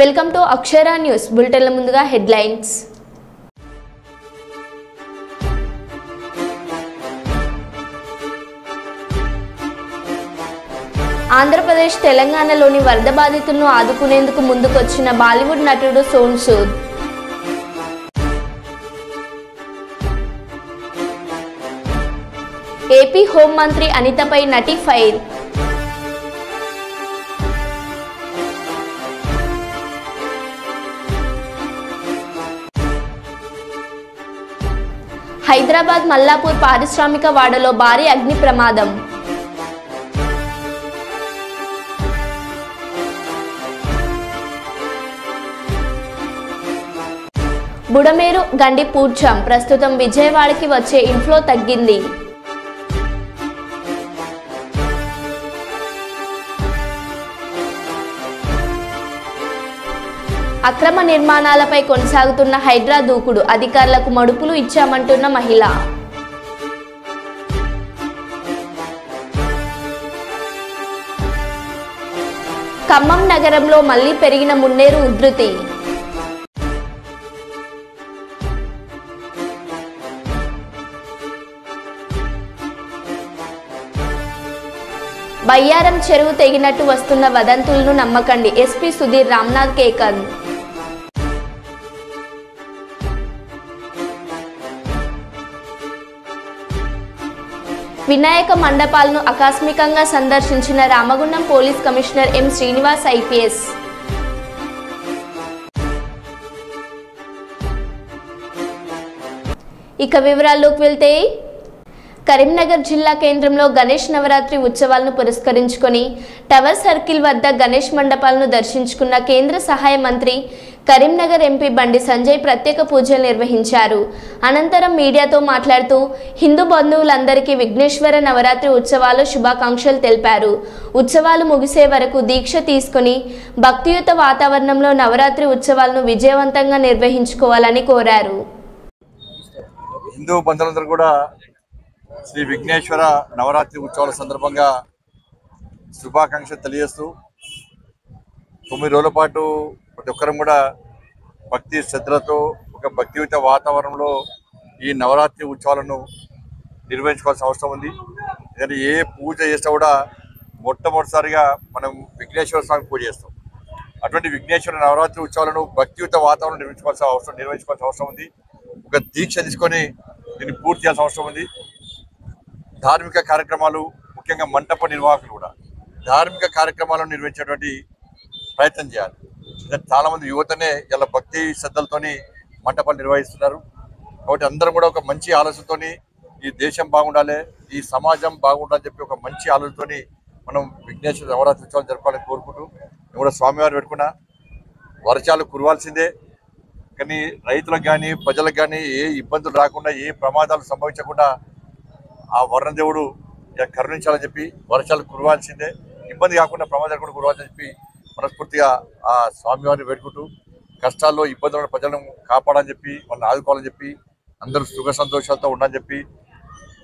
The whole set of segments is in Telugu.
వెల్కమ్ టు అక్షర న్యూస్ బులెటిన్ల ముందుగా హెడ్లైన్స్. ఆంధ్రప్రదేశ్ తెలంగాణలోని వరద బాధితులను ఆదుకునేందుకు ముందుకొచ్చిన బాలీవుడ్ నటుడు సోనూ సూద్. ఏపీ హోంమంత్రి అనితపై నటి ఫైర్. హైదరాబాద్ మల్లాపూర్ పారిశ్రామిక వాడలో భారీ అగ్ని ప్రమాదం. బుడమేరు గండి పూడ్చాం, ప్రస్తుతం విజయవాడకి వచ్చే ఇన్ఫ్లో తగ్గింది. అక్రమ నిర్మాణాలపై కొనసాగుతున్న హైడ్రా దూకుడు, అధికారులకు మడుపులు ఇచ్చామంటున్న మహిళ. ఖమ్మం నగరంలో మళ్లీ పెరిగిన మున్నేరు ఉధృతి. బయ్యారం చెరువు తెగినట్టు వస్తున్న వదంతులను నమ్మకండి, ఎస్పీ సుధీర్ రామ్నాథ్ కేకన్. వినాయక మండపాలను ఆకస్మికంగా సందర్శించిన Ramagundam police commissioner M Srinivas IPS. ఇక వివరాల్లోకి వెళ్తే, కరీంనగర్ జిల్లా కేంద్రంలో గణేష్ నవరాత్రి ఉత్సవాలను పురస్కరించుకొని టవర్ సర్కిల్ వద్ద గణేష్ మండపాలను దర్శించుకున్న కేంద్ర సహాయ మంత్రి కరీంనగర్ ఎంపీ బండి సంజయ్ ప్రత్యేక పూజలు నిర్వహించారు. అనంతరం మీడియాతో మాట్లాడుతూ హిందూ బంధువులందరికీ విఘ్నేశ్వర నవరాత్రి ఉత్సవాలు శుభాకాంక్షలు తెలిపారు. ఉత్సవాలు ముగిసే వరకు దీక్ష తీసుకుని భక్తియుత వాతావరణంలో నవరాత్రి ఉత్సవాలను విజయవంతంగా నిర్వహించుకోవాలని కోరారు. హిందూ బంధువులందరూ కూడా శ్రీ విఘ్నేశ్వర నవరాత్రి ఉత్సవాల సందర్భంగా శుభాకాంక్షలు తెలియజేస్తూ 9 రోజుల పాటు ప్రతి ఒక్కరం కూడా భక్తి శ్రద్ధలతో ఒక భక్తియుత వాతావరణంలో ఈ నవరాత్రి ఉత్సవాలను నిర్వహించుకోవాల్సిన అవసరం ఉంది. ఎందుకంటే ఏ పూజ చేసినా కూడా మొట్టమొదటిసారిగా మనం విఘ్నేశ్వర స్వామికి పూజ చేస్తాం. అటువంటి విఘ్నేశ్వర నవరాత్రి ఉత్సవాలను భక్తియుత వాతావరణం నిర్వహించుకోవాల్సిన అవసరం ఉంది. ఒక దీక్ష తీసుకొని దీన్ని పూర్తి చేయాల్సిన అవసరం ఉంది. ధార్మిక కార్యక్రమాలు, ముఖ్యంగా మంటప నిర్వాహకులు కూడా ధార్మిక కార్యక్రమాలను నిర్వహించేటువంటి ప్రయత్నం చేయాలి. చాలామంది యువతనే ఇలా భక్తి శ్రద్ధలతోని మంటపాలు నిర్వహిస్తున్నారు. కాబట్టి అందరం కూడా ఒక మంచి ఆలోచనతోని ఈ దేశం బాగుండాలి, ఈ సమాజం బాగుండాలని చెప్పి ఒక మంచి ఆలోచనతోని మనం విఘ్నేశ్వర నవరాత్రి ఉత్సవాలు జరపాలని కోరుకుంటూ నేను కూడా స్వామివారు పెట్టుకున్నా. వర్షాలు కురవాల్సిందే, కానీ రైతులకు కానీ ప్రజలకు కానీ ఏ ఇబ్బందులు రాకుండా, ఏ ప్రమాదాలు సంభవించకుండా ఆ వర్ణదేవుడు కరుణించాలని చెప్పి వర్షాలు కురవాల్సిందే, ఇబ్బంది కాకుండా ప్రమాదాలు కూడా కురవాలని చెప్పి మనస్ఫూర్తిగా ఆ స్వామివారిని వేడుకుంటూ కష్టాల్లో ఇబ్బందులను ప్రజలను కాపాడని చెప్పి వాళ్ళని ఆదుకోవాలని చెప్పి అందరూ సుఖ సంతోషాలతో ఉండని చెప్పి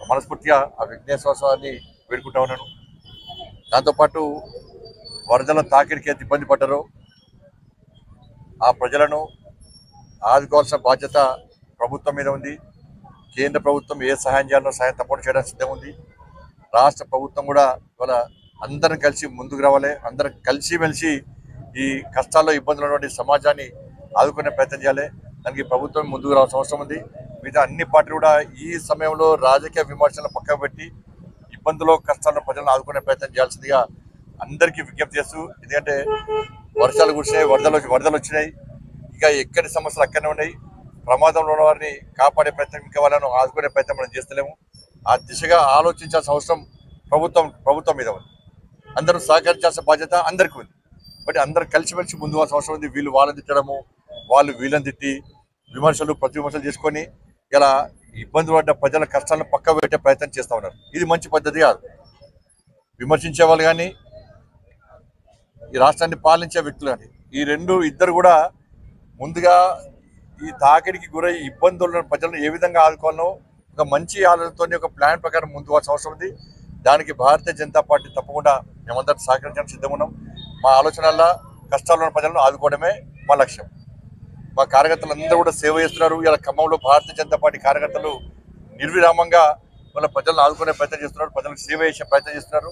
మనస్ఫూర్తిగా ఆ విఘ్నేశ్వర స్వామిని వేడుకుంటా ఉన్నాను. దాంతోపాటు వరదల తాకిడికి ఎంత ఇబ్బంది పడ్డారో ఆ ప్రజలను ఆదుకోవాల్సిన బాధ్యత ప్రభుత్వం మీద ఉంది. కేంద్ర ప్రభుత్వం ఏ సహాయం చేయాలో సహాయం తప్పకుండా చేయడానికి సిద్ధంగా ఉంది. రాష్ట్ర ప్రభుత్వం కూడా ఇవాళ అందరం కలిసి ముందుకు రావాలి. అందరం కలిసిమెలిసి ఈ కష్టాల్లో ఇబ్బందులు ఉన్నటువంటి సమాజాన్ని ఆదుకునే ప్రయత్నం చేయాలి. దానికి ప్రభుత్వం ముందుకు రావాల్సిన అవసరం ఉంది. మిగతా అన్ని పార్టీలు కూడా ఈ సమయంలో రాజకీయ విమర్శలను పక్కన పెట్టి ఇబ్బందుల్లో కష్టాల్లో ప్రజలను ఆదుకునే ప్రయత్నం చేయాల్సిందిగా అందరికీ విజ్ఞప్తి చేస్తూ, ఎందుకంటే వర్షాలు కురిసినాయి, వరదలు వచ్చినాయి, ఇంకా ఎక్కడి సమస్యలు అక్కడనే ఉన్నాయి. ప్రమాదంలో ఉన్న వారిని కాపాడే ప్రయత్నం, ఇంకా వాళ్ళను ఆదుకునే ప్రయత్నం మనం చేస్తలేము. ఆ దిశగా ఆలోచించాల్సిన అవసరం ప్రభుత్వం మీద ఉంది. అందరూ సహకరించాల్సిన బాధ్యత అందరికీ ఉంది. బట్ అందరూ కలిసిమెలిసి ముందు పోవాల్సిన అవసరం ఉంది. వీళ్ళు వాళ్ళని తిట్టడము, వాళ్ళు వీళ్ళని తిట్టి ప్రతి విమర్శలు చేసుకొని ఇలా ఇబ్బంది పడ్డ ప్రజల కష్టాలను పక్క పెట్టే ప్రయత్నం చేస్తూ ఉన్నారు. ఇది మంచి పద్ధతి కాదు. విమర్శించే వాళ్ళు కానీ ఈ రాష్ట్రాన్ని పాలించే వ్యక్తులు కానీ ఇద్దరు కూడా ముందుగా ఈ తాకిడికి గురై ఇబ్బందులు ప్రజలను ఏ విధంగా ఆదుకోవాలో ఒక మంచి ఆలోచనతో ఒక ప్లాన్ ప్రకారం ముందుకు వచ్చే అవసరం ఉంది. దానికి భారతీయ జనతా పార్టీ తప్పకుండా మేమందరం సహకరించడానికి సిద్ధంగా ఉన్నాం. మా ఆలోచనల్లో కష్టాల్లో ఉన్న ప్రజలను ఆదుకోవడమే మా లక్ష్యం. మా కార్యకర్తలందరూ కూడా సేవ చేస్తున్నారు. ఇలా ఖమ్మంలో భారతీయ జనతా పార్టీ కార్యకర్తలు నిర్విరామంగా వాళ్ళ ప్రజలను ఆదుకునే ప్రయత్నం చేస్తున్నారు, ప్రజలకు సేవ చేసే ప్రయత్నం చేస్తున్నారు.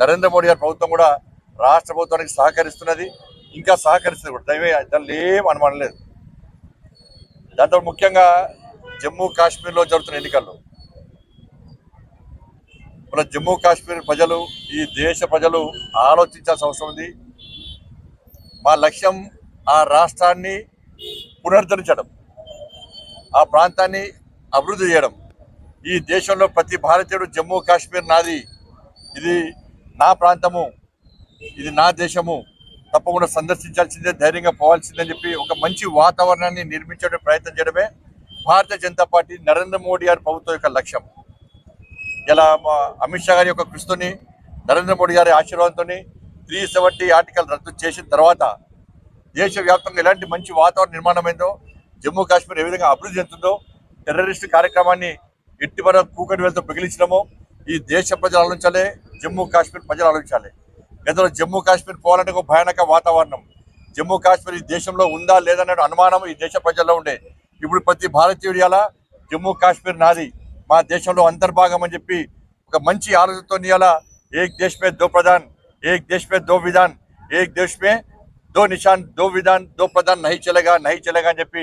నరేంద్ర మోడీ గారి ప్రభుత్వం కూడా రాష్ట్ర ప్రభుత్వానికి సహకరిస్తున్నది, ఇంకా సహకరిస్తుంది కూడా. దానిలో ఏం అనుమానం లేదు. దాంతో ముఖ్యంగా జమ్మూ కాశ్మీర్లో జరుగుతున్న ఎన్నికల్లో మన జమ్మూ కాశ్మీర్ ప్రజలు, ఈ దేశ ప్రజలు ఆలోచించాల్సిన అవసరం ఉంది. మా లక్ష్యం ఆ రాష్ట్రాన్ని పునరుద్ధరించడం, ఆ ప్రాంతాన్ని అభివృద్ధి చేయడం. ఈ దేశంలో ప్రతి భారతీయుడు జమ్మూ కాశ్మీర్ నాది, ఇది నా ప్రాంతము, ఇది నా దేశము, తప్పకుండా సందర్శించాల్సిందే, ధైర్యంగా పోవాల్సిందని చెప్పి ఒక మంచి వాతావరణాన్ని నిర్మించే ప్రయత్నం చేయడమే భారతీయ జనతా పార్టీ నరేంద్ర మోడీ గారి ప్రభుత్వం యొక్క లక్ష్యం. ఇలా అమిత్ షా గారి యొక్క కృషితోని, నరేంద్ర మోడీ గారి ఆశీర్వాదంతో 370 ఆర్టికల్ రద్దు చేసిన తర్వాత దేశవ్యాప్తంగా ఎలాంటి మంచి వాతావరణ నిర్మాణమైందో, జమ్మూ కాశ్మీర్ ఏ విధంగా అభివృద్ధి చెందుతుందో, టెర్రరిస్టు కార్యక్రమాన్ని ఎట్టి వరకు కూకటి వేలతో పిగిలించడమో ఈ దేశ ప్రజలు ఆలోచించాలి, జమ్మూ కాశ్మీర్ ప్రజలు ఆలోచించాలి. గతంలో జమ్మూ కాశ్మీర్ పోవాలంటే ఒక భయానక వాతావరణం, జమ్మూ కాశ్మీర్ ఈ దేశంలో ఉందా లేదనే అనుమానం ఈ దేశ ప్రజల్లో ఉండే. ఇప్పుడు ప్రతి భారతీయుడి అలా జమ్మూ కాశ్మీర్ నాది, మా దేశంలో అంతర్భాగం అని చెప్పి ఒక మంచి ఆలోచనతో ఇవాళ ఏక్ దేశ్ మే దో ప్రధాన్, ఏక్ దేశ్ మే దో విధాన్, ఏక్ దేశ్ మే దో నిషాన్, దో విధాన్, దో ప్రధాన్, నహీ చలేగా అని చెప్పి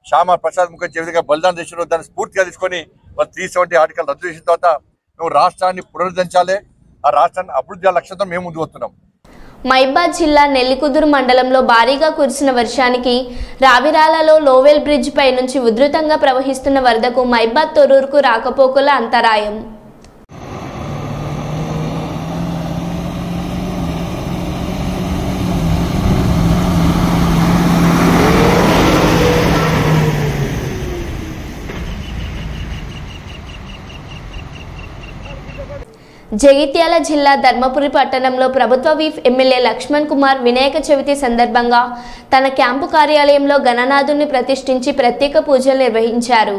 శ్యామా ప్రసాద్ ముఖర్జీ విధంగా బలిదానం దేశంలో దాన్ని స్ఫూర్తిగా తీసుకొని 370 ఆర్టికల్ రద్దు చేసిన తర్వాత మేము రాష్ట్రాన్ని పునరుద్ధరించాలి, ఆ రాష్ట్రాన్ని అభివృద్ధి లక్ష్యంతో మేము ముందుకు వస్తున్నాం. మైబాద్ జిల్లా నెల్లికుదురు మండలంలో భారీగా కురిసిన వర్షానికి రావిరాలలో లోవెల్ బ్రిడ్జ్ పై నుంచి ఉధృతంగా ప్రవహిస్తున్న వరదకు మైబాద్ తొర్రూరుకు రాకపోకల అంతరాయం. జగిత్యాల జిల్లా ధర్మపురి పట్టణంలో ప్రభుత్వ విప్ ఎమ్మెల్యే లక్ష్మణ్ కుమార్ వినాయక చవితి సందర్భంగా తన క్యాంపు కార్యాలయంలో గణనాథుని ప్రతిష్ఠించి ప్రత్యేక పూజలు నిర్వహించారు.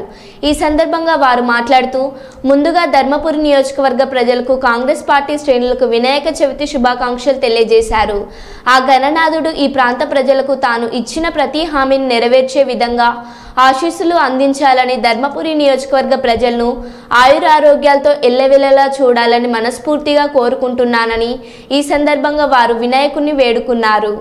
ఈ సందర్భంగా వారు మాట్లాడుతూ, ముందుగా ధర్మపురి నియోజకవర్గ ప్రజలకు కాంగ్రెస్ పార్టీ శ్రేణులకు వినాయక చవితి శుభాకాంక్షలు తెలియజేశారు. ఆ గణనాథుడు ఈ ప్రాంత ప్రజలకు తాను ఇచ్చిన ప్రతి హామీని నెరవేర్చే విధంగా ఆశీస్సులు అందించాలని, ధర్మపురి నియోజకవర్గ ప్రజలను ఆయురారోగ్యాలతో ఎల్లవెల్లలా చూడాలని మనస్ఫూర్తిగా కోరుకుంటున్నానని ఈ సందర్భంగా వారు వినాయకుడిని వేడుకున్నారు.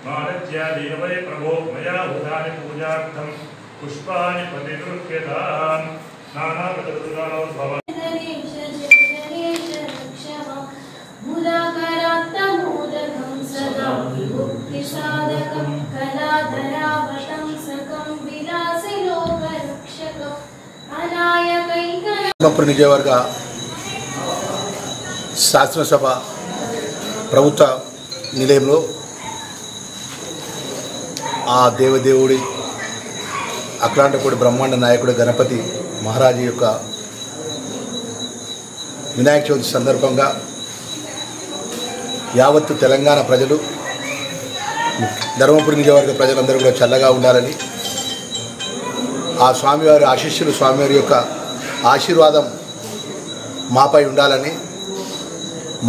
मानत्यादीनवै प्रभो मया भूतानि पूजार्थं पुष्पाणि प्रतिगृह्यताम् नानाविधदुर्गाणोद्भव मुदाकरात्तमोदकं सदा विमुक्तिसाधकं कलाधरावतं सकं विलासिलोकरक्षकं अनायकैकं ధర్మపురి నియోజకవర్గ శాసనసభ ప్రభుత్వ నిలయంలో ఆ దేవదేవుడి అఖిలాండకోటి బ్రహ్మాండ నాయకుడు గణపతి మహారాజు యొక్క వినాయక చవితి సందర్భంగా యావత్తు తెలంగాణ ప్రజలు, ధర్మపురి నియోజకవర్గ ప్రజలందరూ కూడా చల్లగా ఉండాలని, ఆ స్వామివారి ఆశీస్సులు, స్వామివారి యొక్క ఆశీర్వాదం మాపై ఉండాలని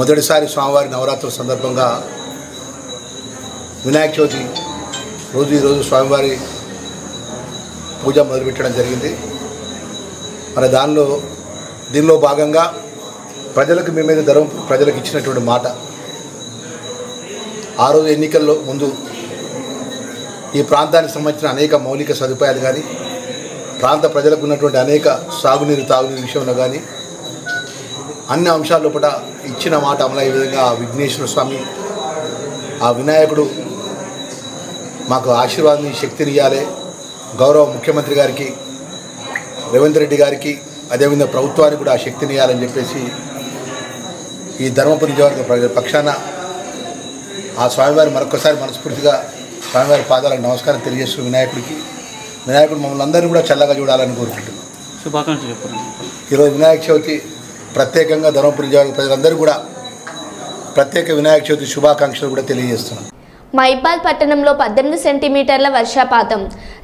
మొదటిసారి స్వామివారి నవరాత్రుల సందర్భంగా వినాయక చవితి ఈరోజు స్వామివారి పూజ మొదలుపెట్టడం జరిగింది. మరి దీనిలో భాగంగా ప్రజలకు మేమేదో ధర్మపురి ప్రజలకు ఇచ్చినటువంటి మాట, ఆ రోజు ఎన్నికల్లో ముందు ఈ ప్రాంతానికి సంబంధించిన అనేక మౌలిక సదుపాయాలు కానీ, ప్రాంత ప్రజలకు ఉన్నటువంటి అనేక సాగునీరు తాగునీరు విషయంలో కానీ అన్ని అంశాల లోపల ఇచ్చిన మాట అమలయ్యే విధంగా విఘ్నేశ్వర స్వామి, ఆ వినాయకుడు మాకు ఆశీర్వాదాన్ని, శక్తిని ఇవ్వాలి. గౌరవ ముఖ్యమంత్రి గారికి, రేవంత్ రెడ్డి గారికి, అదేవిధంగా ప్రభుత్వానికి కూడా ఆ శక్తిని ఇవ్వాలని చెప్పేసి ఈ ధర్మపురి నియోజకవర్గ పక్షాన ఆ స్వామివారి మరొకసారి మనస్ఫూర్తిగా స్వామివారి పాదాలకు నమస్కారం తెలియజేస్తున్న వినాయకుడు మమ్మల్ని అందరినీ కూడా చల్లగా చూడాలని కోరుకుంటున్నాం. శుభాకాంక్షలు చెప్పండి. ఈరోజు వినాయక చవితి ప్రత్యేకంగా ధర్మపురి నియోజకవర్గ ప్రజలందరూ కూడా ప్రత్యేక వినాయక చవితి శుభాకాంక్షలు కూడా తెలియజేస్తున్నాను. మైబాద్ పట్టణంలో 18 సెంటీమీటర్ల వర్షపాతం.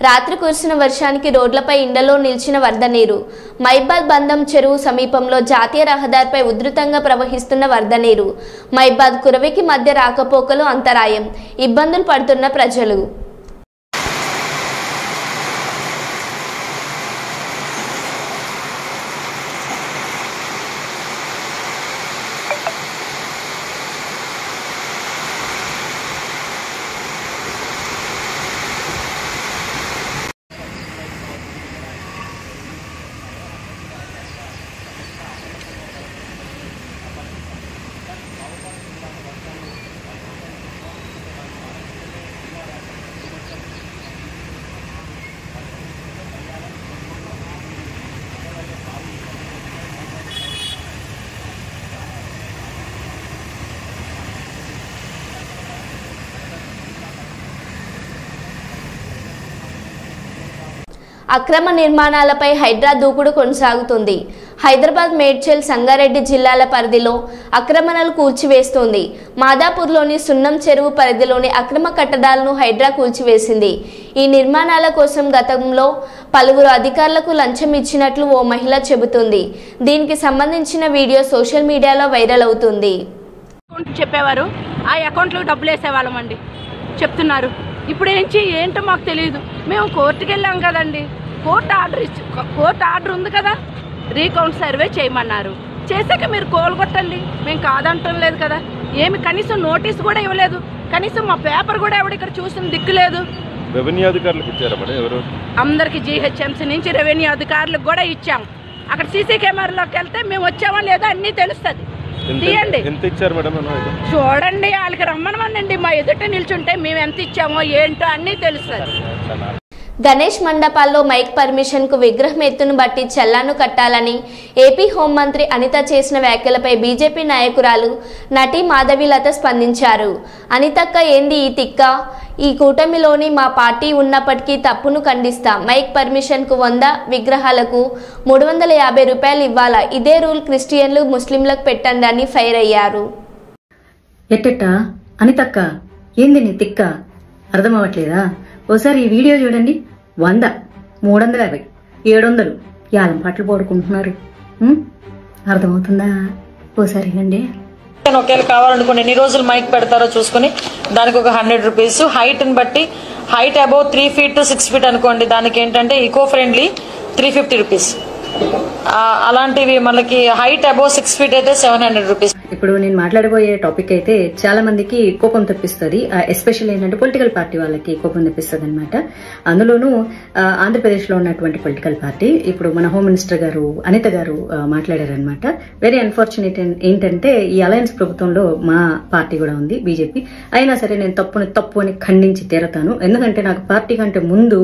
రాత్రి కురిసిన వర్షానికి రోడ్లపై ఇండ్లలో నిలిచిన వరద నీరు. మైబాద్ బంధం చెరువు సమీపంలో జాతీయ రహదారిపై ఉధృతంగా ప్రవహిస్తున్న వరద నీరు. మైబాద్ కురవికి మధ్య రాకపోకలు అంతరాయం. ఇబ్బందులు పడుతున్న ప్రజలు. అక్రమ నిర్మాణాలపై హైడ్రా దూకుడు కొనసాగుతుంది. హైదరాబాద్, మేడ్చల్, సంగారెడ్డి జిల్లాల పరిధిలో అక్రమణలు కూల్చివేస్తోంది. మాదాపూర్లోని సున్నం చెరువు పరిధిలోని అక్రమ కట్టడాలను హైడ్రా కూల్చివేసింది. ఈ నిర్మాణాల కోసం గతంలో పలువురు అధికారులకు లంచం ఇచ్చినట్లు ఓ మహిళ చెబుతుంది. దీనికి సంబంధించిన వీడియో సోషల్ మీడియాలో వైరల్ అవుతుంది. చెప్పేవారు ఆ అకౌంట్లో డబ్బులు వేసేవాళ్ళమండి చెప్తున్నారు. ఇప్పుడు ఏంటో మాకు తెలియదు. మేము కోర్టుకి వెళ్ళాం కదండి. కోర్టు ఆర్డర్ ఉంది కదా, రీకౌంట్ సర్వే చేయమన్నారు. చేశాక మీరు కోలుగొట్టండి, మేము కాదంటం లేదు కదా. కనీసం నోటీస్ కూడా ఇవ్వలేదు. కనీసం మా పేపర్ కూడా ఎవడు ఇక్కడ చూసిన దిక్కు లేదు. రెవెన్యూ అధికారులకు ఇచ్చారా మేడం? ఎవరు? అందరికి జీహెచ్ఎంసీ నుంచి రెవెన్యూ అధికారులకు కూడా ఇచ్చాం. అక్కడ సీసీ కెమెరాలోకి వెళ్తే మేము వచ్చామో లేదో అన్నీ తెలుస్తుంది. తీయండి. ఎంత ఇచ్చారు మేడం? చూడండి, వాళ్ళకి రమ్మనమనండి. మా ఎదుట నిల్చుంటే మేము ఎంత ఇచ్చామో ఏంటో అన్నీ తెలుస్తుంది. గణేష్ మండపాల్లో మైక్ పర్మిషన్ కు విగ్రహం ఎత్తును బట్టి చల్లాను కట్టాలని ఏపీ హోంమంత్రి అనిత చేసిన వ్యాఖ్యలపై బీజేపీ నాయకురాలు నటి మాధవీలత స్పందించారు. అనితక్క ఏంది ఈ తిక్క? ఈ కూటమిలోని మా పార్టీ ఉన్నప్పటికీ తప్పును ఖండిస్తా. మైక్ పర్మిషన్ కు 100, విగ్రహాలకు 350 రూపాయలు ఇవ్వాలా? ఇదే రూల్ క్రిస్టియన్లు, ముస్లింలకు పెట్టండి అని ఫైర్ అయ్యారు. ఎట్టెట్ట అనితక్క ఏంది నీ తిక్క? అర్థం అవ్వట్లేదా? ఓసారి ఈ వీడియో చూడండి. 100, 350, 700 యాలం పాటలు పాడుకుంటున్నారు. అర్థమవుతుందా? ఓసారి అండి. ఒకేలా కావాలనుకోండి, ఎన్ని రోజులు మైక్ పెడతారో చూసుకుని దానికి ఒక 100 రూపీస్. హైట్ ని బట్టి height above 3 feet to 6 feet అనుకోండి, దానికి ఏంటంటే ఈకో ఫ్రెండ్లీ 350 రూపీస్. అలాంటివి మనకి హైట్ అబౌవ్ 6 feet అయితే 700 రూపీస్. ఇప్పుడు నేను మాట్లాడబోయే టాపిక్ అయితే చాలా మందికి కోపం తెప్పిస్తుంది. ఎస్పెషల్లీ ఏంటంటే పొలిటికల్ పార్టీ వాళ్ళకి కోపం తెప్పిస్తుంది అనమాట. అందులోనూ ఆంధ్రప్రదేశ్ లో ఉన్నటువంటి పొలిటికల్ పార్టీ, ఇప్పుడు మన హోమ్ మినిస్టర్ గారు అనిత గారు మాట్లాడారనమాట. వెరీ అన్ఫార్చునేట్ ఏంటంటే ఈ అలయన్స్ ప్రభుత్వంలో మా పార్టీ కూడా ఉంది, బీజేపీ. అయినా సరే నేను తప్పు అని ఖండించి తీరతాను. ఎందుకంటే నాకు పార్టీ కంటే ముందు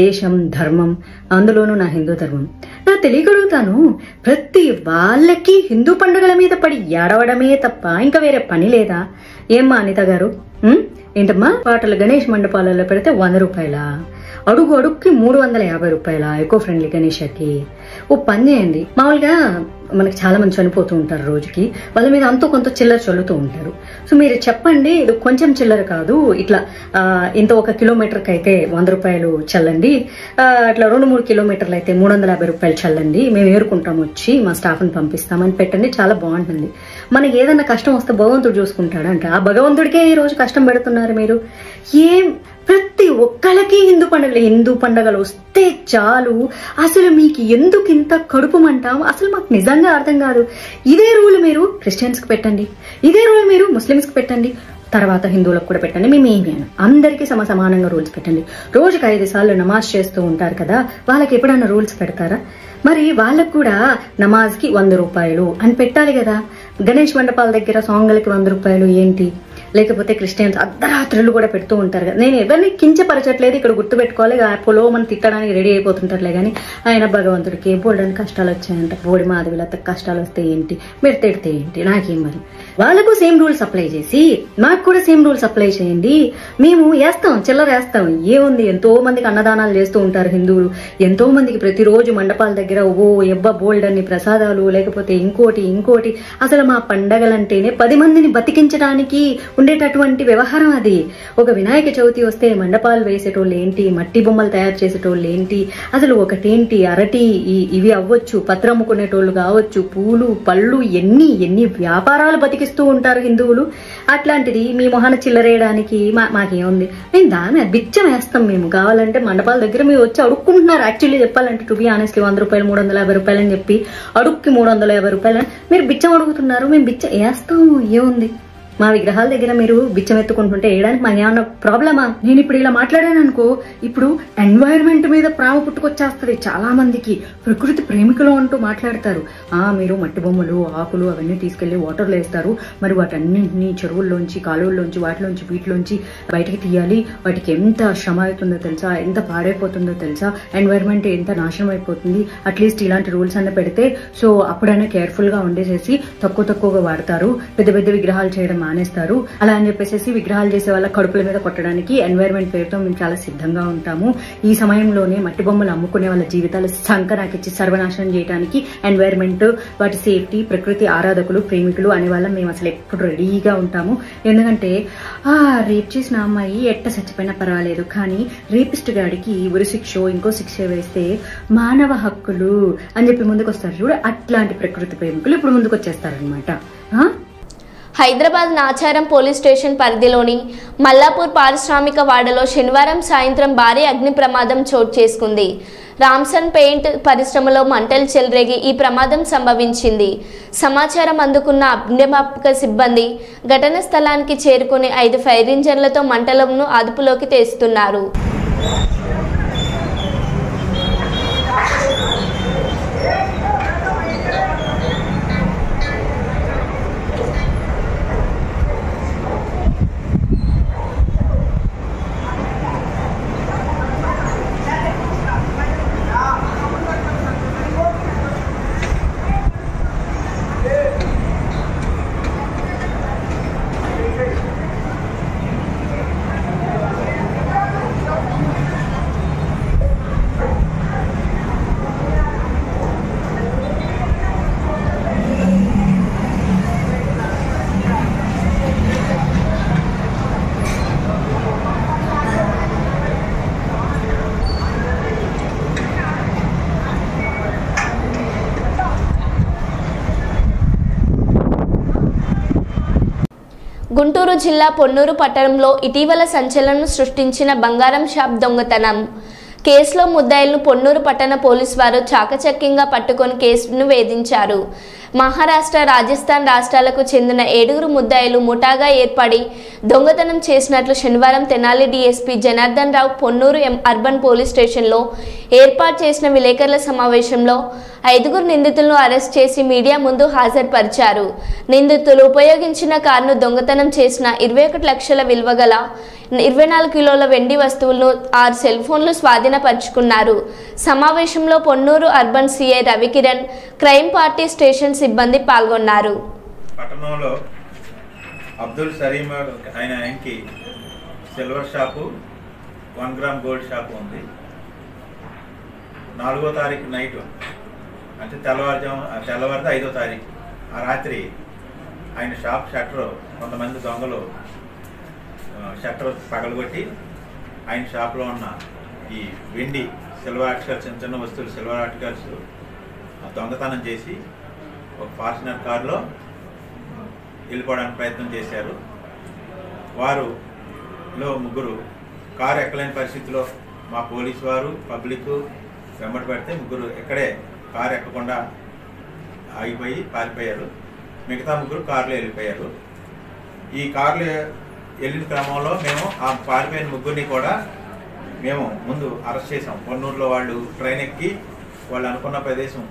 దేశం, ధర్మం, అందులోనూ నా హిందూ ధర్మం. నా తెలియగలుగుతాను, ప్రతి వాళ్ళకి హిందూ పండుగల మీద పడి ఏడవడమే తప్ప ఇంకా వేరే పని లేదా? ఏమ్మా అనిత గారు, ఏంటమ్మా పాటలు గణేష్ మండపాలలో పెడితే 100 రూపాయలా? అడుగుకి 350 రూపాయల ఎకో ఫ్రెండ్లీ గణేషకి? ఓ పని చేయండి. మామూలుగా మనకి చాలా మంది చనిపోతూ ఉంటారు, రోజుకి వాళ్ళ మీద అంతో కొంత చిల్లర చల్లుతూ ఉంటారు. సో మీరు చెప్పండి, ఇది కొంచెం చిల్లర కాదు, ఇట్లా ఇంత 1 కిలోమీటర్కి అయితే 100 రూపాయలు చల్లండి, అట్లా 2-3 కిలోమీటర్లు అయితే 350 రూపాయలు చల్లండి, మేము ఏరుకుంటాం, వచ్చి మా స్టాఫ్ని పంపిస్తామని పెట్టండి. చాలా బాగుంటుంది. మనకి ఏదన్నా కష్టం వస్తే భగవంతుడు చూసుకుంటాడంట. ఆ భగవంతుడికే ఈ రోజు కష్టం పెడుతున్నారు మీరు. ప్రతి ఒక్కళ్ళకి హిందూ పండుగలు వస్తే చాలు, అసలు మీకు ఎందుకు ఇంత కడుపుమంటాం? అసలు మాకు నిజంగా అర్థం కాదు. ఇదే రూల్ మీరు క్రిస్టియన్స్ కి పెట్టండి, ఇదే రూల్ మీరు ముస్లిమ్స్ కి పెట్టండి, తర్వాత హిందువులకు కూడా పెట్టండి. మేమేమి అందరికీ సమానంగా రూల్స్ పెట్టండి. రోజుకి 5 సార్లు నమాజ్ చేస్తూ ఉంటారు కదా, వాళ్ళకి ఎప్పుడైనా రూల్స్ పెడతారా? మరి వాళ్ళకు కూడా నమాజ్ కి 100 రూపాయలు అని పెట్టాలి కదా. గణేష్ మండపాల దగ్గర సాంగ్లకి 100 రూపాయలు ఏంటి? లేకపోతే క్రిస్టియన్స్ అర్ధరాత్రులు కూడా పెడుతూ ఉంటారు కదా. నేను ఎవరిని కించపరచట్లేదు, ఇక్కడ గుర్తుపెట్టుకోవాలి. పొలో మనం తిట్టడానికి రెడీ అయిపోతుంటారులే కానీ ఆయన భగవంతుడికి బోల్డని కష్టాలు వచ్చాయంట. బోడి మాధవిలత కష్టాలు వస్తే ఏంటి, మీరు తిడితే ఏంటి, నాకేం మరి. వాళ్ళకు సేమ్ రూల్స్ అప్లై చేసి మాకు కూడా సేమ్ రూల్స్ అప్లై చేయండి. మేము వేస్తాం, చిల్లర వేస్తాం. ఏముంది, ఎంతో మందికి అన్నదానాలు చేస్తూ ఉంటారు హిందువులు. ఎంతో మందికి ప్రతిరోజు మండపాల దగ్గర బోల్డ్ అన్ని ప్రసాదాలు, లేకపోతే ఇంకోటి. అసలు మా పండగలంటేనే 10 మందిని బతికించడానికి ఉండేటటువంటి వ్యవహారం అది. ఒక వినాయక చవితి వస్తే మండపాలు వేసేటోళ్ళు ఏంటి, మట్టి బొమ్మలు తయారు చేసేటోళ్ళు ఏంటి, అసలు ఒకటేంటి అరటి ఇవి అవ్వచ్చు, పత్రం అమ్ముకునేటోళ్ళు కావచ్చు, పూలు పళ్ళు, ఎన్ని వ్యాపారాలు బతికిస్తూ ఉంటారు హిందువులు. అట్లాంటిది మీ మొహన చిల్లరేయడానికి మాకేముంది? మేము దాని బిచ్చం వేస్తాం. మేము కావాలంటే మండపాల దగ్గర మీరు వచ్చి అడుక్కుంటున్నారు. యాక్చువల్లీ చెప్పాలంటే టు బి ఆనెస్ట్లీ 100 రూపాయలు 350 రూపాయలు అని చెప్పి అడుక్కి 350 రూపాయలు మీరు బిచ్చం అడుగుతున్నారు. మేము బిచ్చం వేస్తాము. ఏముంది, మా విగ్రహాల దగ్గర మీరు బిచ్చం ఎత్తుకుంటుంటే వేయడానికి మాకు ఏమన్నా ప్రాబ్లమా? నేను ఇప్పుడు ఇలా మాట్లాడాను అనుకో, ఇప్పుడు ఎన్వైరన్మెంట్ మీద ప్రేమ పుట్టుకొచ్చేస్తుంది చాలా మందికి. ప్రకృతి ప్రేమికులు అంటూ మాట్లాడతారు. మీరు మట్టి బొమ్మలు, ఆకులు అవన్నీ తీసుకెళ్లి వాటర్లో వేస్తారు, మరి వాటన్నింటినీ చెరువుల్లోంచి, కాలువల్లోంచి, వీటిలోంచి బయటకి తీయాలి. వాటికి ఎంత శ్రమ అవుతుందో తెలుసా, ఎంత పాడైపోతుందో తెలుసా, ఎన్వైరన్మెంట్ ఎంత నాశనం అయిపోతుంది. అట్లీస్ట్ ఇలాంటి రూల్స్ అన్న పెడితే సో అప్పుడైనా కేర్ఫుల్ గా ఉండేసేసి తక్కువగా వాడతారు. పెద్ద విగ్రహాలు చేయడం మానేస్తారు. అలా అని చెప్పేసి విగ్రహాలు చేసే వాళ్ళ కడుపుల మీద కొట్టడానికి ఎన్వైరన్మెంట్ పేరుతో మేము చాలా సిద్ధంగా ఉంటాము. ఈ సమయంలోనే మట్టి బొమ్మలు అమ్ముకునే వాళ్ళ జీవితాలు సంకనాకిచ్చి సర్వనాశనం చేయడానికి ఎన్వైరన్మెంట్, వాటి సేఫ్టీ, ప్రకృతి ఆరాధకులు, ప్రేమికులు అనే వాళ్ళం మేము అసలు ఎప్పుడు రెడీగా ఉంటాము. ఎందుకంటే రేప్ చేసిన అమ్మాయి ఎట్ట చచ్చిపోయినా పర్వాలేదు, కానీ రేపిస్ట్ గాడికి ఉరి శిక్ష, ఇంకో శిక్ష వేస్తే మానవ హక్కులు అని చెప్పి ముందుకు వస్తారు చూడు. అట్లాంటి ప్రకృతి ప్రేమికులు ఇప్పుడు ముందుకు వచ్చేస్తారనమాట. హైదరాబాద్ నాచారం పోలీస్ స్టేషన్ పరిధిలోని మల్లాపూర్ పారిశ్రామిక వాడలో శనివారం సాయంత్రం భారీ అగ్ని ప్రమాదం చోటు చేసుకుంది. రామ్సన్ పెయింట్ పరిశ్రమలో మంటలు చెలరేగి ఈ ప్రమాదం సంభవించింది. సమాచారం అందుకున్న అగ్నిమాపక సిబ్బంది ఘటన స్థలానికి చేరుకుని 5 ఫైర్ ఇంజన్లతో మంటలను అదుపులోకి తెస్తున్నారు. గుంటూరు జిల్లా పొన్నూరు పట్టణంలో ఇటీవల సంచలనం సృష్టించిన బంగారం షాప్ దొంగతనం కేసులో ముద్దాయిలను పొన్నూరు పట్టణ పోలీసు వారు చాకచక్యంగా పట్టుకొని కేసును వేధించారు. మహారాష్ట్ర, రాజస్థాన్ రాష్ట్రాలకు చెందిన 7 ముద్దాయిలు ముఠాగా ఏర్పడి దొంగతనం చేసినట్లు శనివారం Tenali DSP Janardhan Rao Ponnuru urban police స్టేషన్లో ఏర్పాటు చేసిన విలేకరుల సమావేశంలో 5 నిందితులను అరెస్ట్ చేసి మీడియా ముందు హాజరుపరిచారు. నిందితులు ఉపయోగించిన కారును దొంగతనం చేసిన 21 లక్షల విలువ గల 24 కిలోల వెండి వస్తువులను 6 సెల్ ఫోన్లు స్వాధీనపరుచుకున్నారు. సమావేశంలో Ponnuru urban CI Ravikiran, crime party station సిబ్బంది పాల్గొన్నారు. పట్టణంలో అబ్దుల్ సలీం ఆయనకి silver shop, 1 gram gold shop ఉంది. 4వ తారీఖు నైట్ అంటే తెల్లవారితే 5వ తారీఖు ఆ రాత్రి ఆయన షాప్ షట్టర్ కొంతమంది దొంగలు షట్టర్ పగలగొట్టి ఆయన షాప్లో ఉన్న ఈ వెండి సిల్వర్ ఆర్టికల్స్, చిన్న వస్తువులు సిల్వర్ ఆర్టికల్స్ దొంగతనం చేసి ఒక ఫార్చునర్ కారులో వెళ్ళిపోవడానికి ప్రయత్నం చేశారు. వారులో 3 కారు ఎక్కలేని పరిస్థితిలో మా పోలీసు వారు, పబ్లిక్ వెంబడి పెడితే 3 ఇక్కడే కారు ఎక్కకుండా ఆగిపోయి పారిపోయారు. మిగతా 3 కారులో వెళ్ళిపోయారు. ఈ కారులో వెళ్ళిన క్రమంలో మేము ఆ పారిపోయిన 3 కూడా మేము ముందు అరెస్ట్ చేసాం. పొన్నూరులో వాళ్ళు ట్రైన్ ఎక్కి వాళ్ళు అనుకున్న ప్రదేశం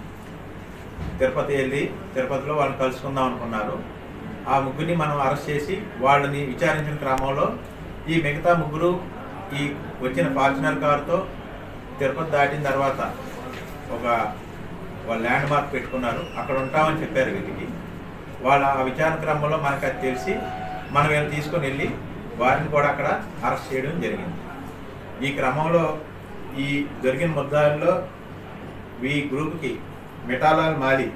తిరుపతి వెళ్ళి తిరుపతిలో వాళ్ళని కలుసుకుందాం అనుకున్నారు. ఆ 3 మనం అరెస్ట్ చేసి వాళ్ళని విచారించిన క్రమంలో ఈ మిగతా 3 ఈ వచ్చిన ఫార్చునర్ కారుతో తిరుపతి దాటిన తర్వాత ఒక ల్యాండ్ మార్క్ పెట్టుకున్నారు. అక్కడ ఉంటామని చెప్పారు వీటికి. వాళ్ళ ఆ విచారణ క్రమంలో మనకు అది తెలిసి మనం వీళ్ళు తీసుకొని వెళ్ళి వారిని కూడా అక్కడ అరెస్ట్ చేయడం జరిగింది. ఈ క్రమంలో ఈ దొరికిన ముద్దాయిల్లో ఈ గ్రూప్కి మిఠాలాల్ మాలి,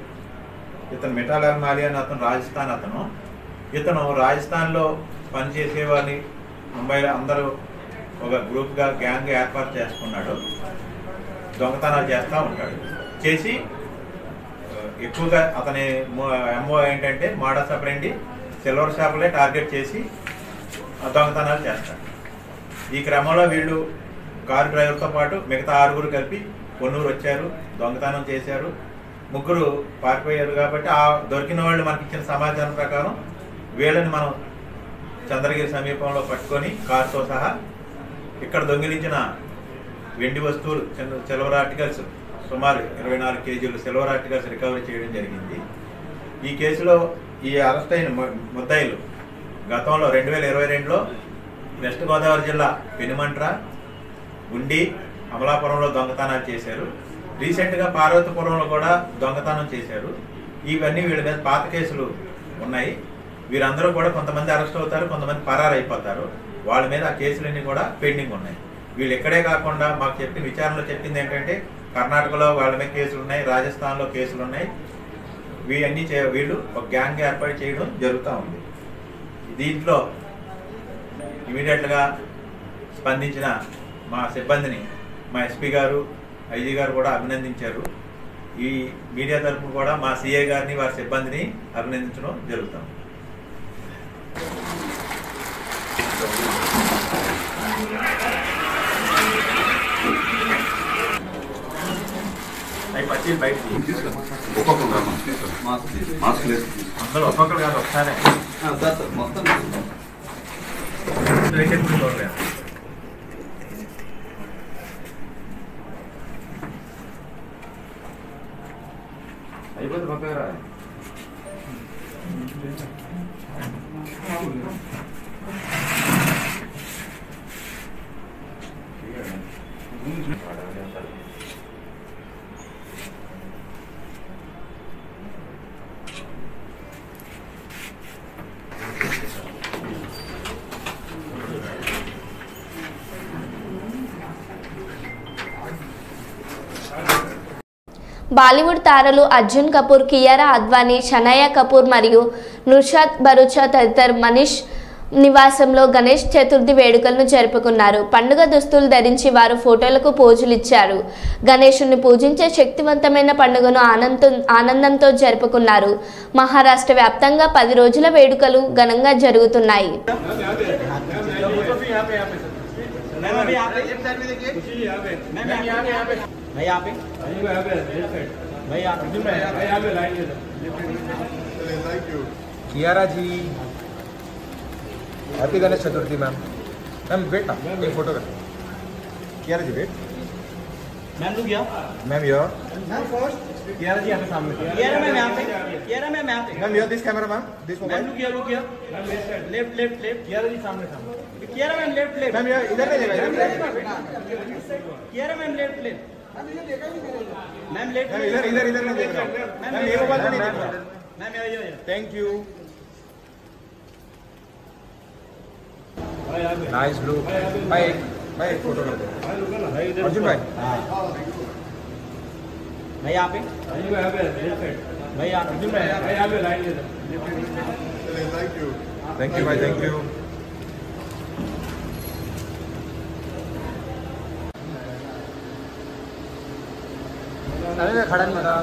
మిఠాలాల్ మాలి అని అతను రాజస్థాన్ ఇతను రాజస్థాన్లో పనిచేసేవారిని ముంబైలో అందరూ ఒక గ్రూప్గా గ్యాంగ్ ఏర్పాటు చేసుకున్నాడు. దొంగతనాలు చేస్తూ ఉంటాడు. చేసి ఎక్కువగా అతని ఎంఓ ఏంటంటే మోడస్ ఆపరెండి సిల్వర్ షాపులే టార్గెట్ చేసి దొంగతనాలు చేస్తాడు. ఈ క్రమంలో వీళ్ళు కారు డ్రైవర్తో పాటు మిగతా 6 కలిపి కొన్నూరు వచ్చారు, దొంగతనం చేశారు. 3 పారిపోయారు. కాబట్టి ఆ దొరికిన వాళ్ళు మనకి ఇచ్చిన సమాచారం ప్రకారం వీళ్ళని మనం చంద్రగిరి సమీపంలో పట్టుకొని కారుతో సహా ఇక్కడ దొంగిలించిన వెండి వస్తువులు, సిల్వర్ ఆర్టికల్స్ సుమారు 24 కేజీలు సిల్వర్ ఆర్టికల్స్ రికవరీ చేయడం జరిగింది. ఈ కేసులో ఈ అరెస్ట్ అయిన ముద్దాయిలు గతంలో 2022లో వెస్ట్ గోదావరి జిల్లా పెనుమంట్ర, గుండి, అమలాపురంలో దొంగతనాలు చేశారు. రీసెంట్గా పార్వతీపురంలో కూడా దొంగతనం చేశారు. ఇవన్నీ వీళ్ళ మీద పాత కేసులు ఉన్నాయి. వీరందరూ కూడా కొంతమంది అరెస్ట్ అవుతారు, కొంతమంది పరారు అయిపోతారు. వాళ్ళ మీద ఆ కేసులన్నీ కూడా పెండింగ్ ఉన్నాయి. వీళ్ళు ఎక్కడే కాకుండా మాకు చెప్పిన విచారణలో చెప్పింది ఏంటంటే కర్ణాటకలో వాళ్ళ మీద కేసులు ఉన్నాయి, రాజస్థాన్లో కేసులు ఉన్నాయి. వీళ్ళన్నీ వీళ్ళు ఒక గ్యాంగ్ ఏర్పాటు చేయడం జరుగుతూ ఉంది. దీంట్లో ఇమీడియట్గా స్పందించిన మా సిబ్బందిని మా ఎస్పీ గారు, ఐజీ గారు కూడా అభినందించారు. ఈ మీడియా తరఫున కూడా మా సిఐ గారిని, వారి సిబ్బందిని అభినందించడం జరుగుతుంది. అందులో ఒక్కొక్కరు కాదు, ఒకసారి మొత్తం అయిపోతుంది పక్కగా రా. బాలీవుడ్ తారలు అర్జున్ కపూర్, కియారా అద్వానీ, షనాయా కపూర్ మరియు నుషాద్ భరూచా తదితర మనీష్ నివాసంలో గణేష్ చతుర్థి వేడుకలను జరుపుకున్నారు. పండుగ దుస్తులు ధరించి వారు ఫోటోలకు పోజులు ఇచ్చారు. గణేశుని పూజించే శక్తివంతమైన పండుగను ఆనందంతో జరుపుకున్నారు. మహారాష్ట్ర వ్యాప్తంగా 10 రోజుల వేడుకలు ఘనంగా జరుగుతున్నాయి. Kiara ji happy Ganesh Chaturthi ma'am. Ma'am wait ना, एक फोटो कर. Kiara ji wait. Ma'am look here. Ma'am here. Ma'am first. Kiara ji यहाँ पे सामने. कियारा मैम यहाँ पे. कियारा मैम यहाँ पे. Ma'am here this camera ma'am. This mobile. Ma'am look here, look here. Ma'am left left left. Kiara ji सामने सामने. Kiara ma'am left left. Ma'am इधर नहीं जाएगा. Kiara ma'am left left. Ma'am left. इधर इधर इधर नहीं देख रहा. मैम ये मोबाइल नहीं देख रहा. मैम ये थैंक यू. Nice blue. भाई एक फोटो कर दो. अर्जुन भाई. भाई यहाँ पे. भाई अर्जुन भाई यहाँ पे लाइन. थैंक यू भाई, थैंक यू. अरे खड़ा नहीं था.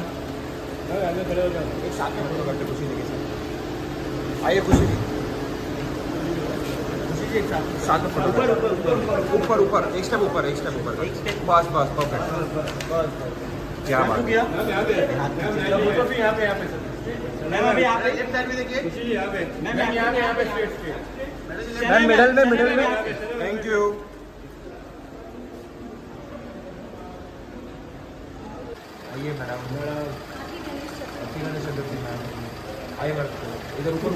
एक साथ में फोटो करते खुशी देखिए. आइए खुशी जी. खुशी जी एक साथ में फोटो. ऊपर ऊपर ऊपर एक स्टेप ऊपर, एक स्टेप ऊपर. बस बस परफेक्ट. क्या बात है. यहाँ पे मैम अभी यहाँ पे लेफ्ट साइड में देखिए. खुशी जी यहाँ पे. मैम यहाँ पे स्ट्रेट स्ट्रेट. मैम मिडल में. Thank you. आइए मैडम. आइए मैडम. इधर ऊपर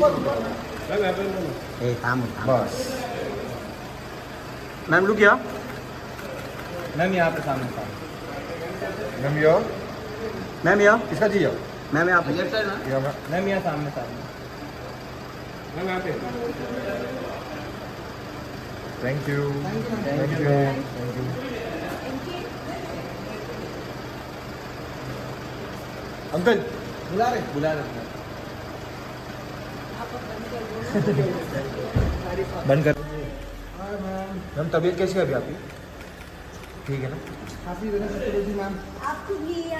बस. मैम लुक क्या. मैम यहाँ पे सामने. मैम यो. मैम यो. इसका जी मैम यहाँ पे मैम यहाँ सामने सामने मैम यहाँ पे thank you thank you thank you uncle बुला रहे बंद कर। मैम तबीयत कैसी है अभी आपकी? ठीक है ना?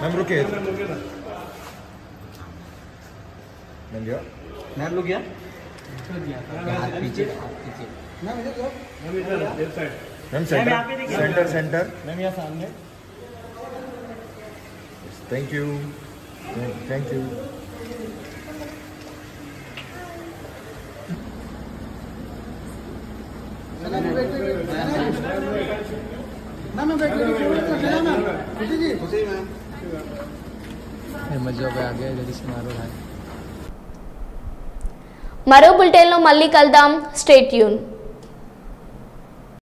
मैम रुकिए। मैम लोग गया मैम सेंटर सेंटर मैम यहाँ सामने। Thank you thank you. మరో బులెటిన్లో మళ్ళీ కలుద్దాం. Stay tune.